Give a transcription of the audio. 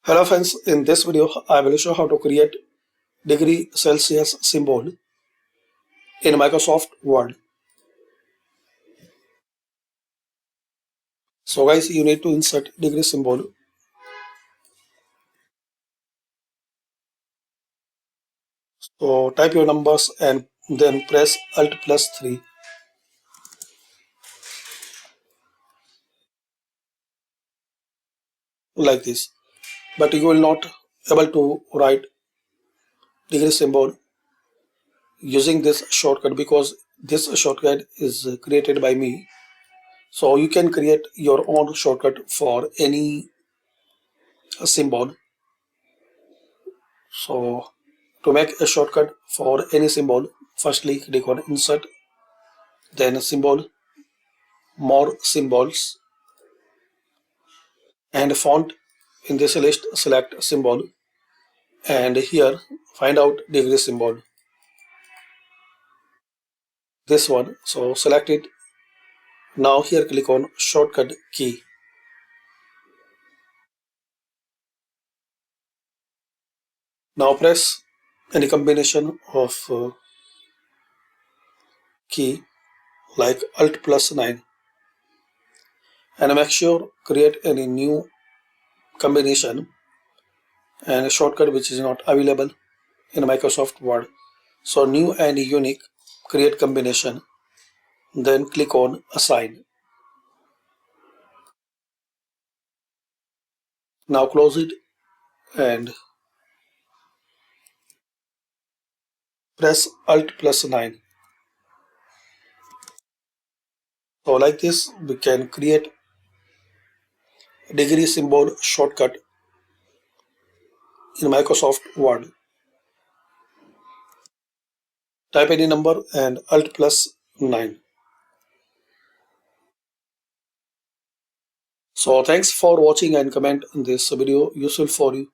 Hello friends, in this video I will show how to create degree Celsius symbol in Microsoft Word. So guys, you need to insert degree symbol. So type your numbers and then press Alt plus 3. Like this. But you will not able to write degree symbol using this shortcut because this shortcut is created by me. So you can create your own shortcut for any symbol. So to make a shortcut for any symbol, firstly click on insert, then symbol, more symbols, and font. In this list select symbol and here find out degree symbol, this one. So select it. Now here click on shortcut key. Now press any combination of key like Alt plus 9 and make sure create any new combination and a shortcut which is not available in Microsoft Word. So new and unique, create combination, then click on assign. Now close it and press Alt plus 9. So like this we can create degree symbol shortcut in Microsoft Word. Type any number and Alt plus 9. So thanks for watching and comment this video useful for you.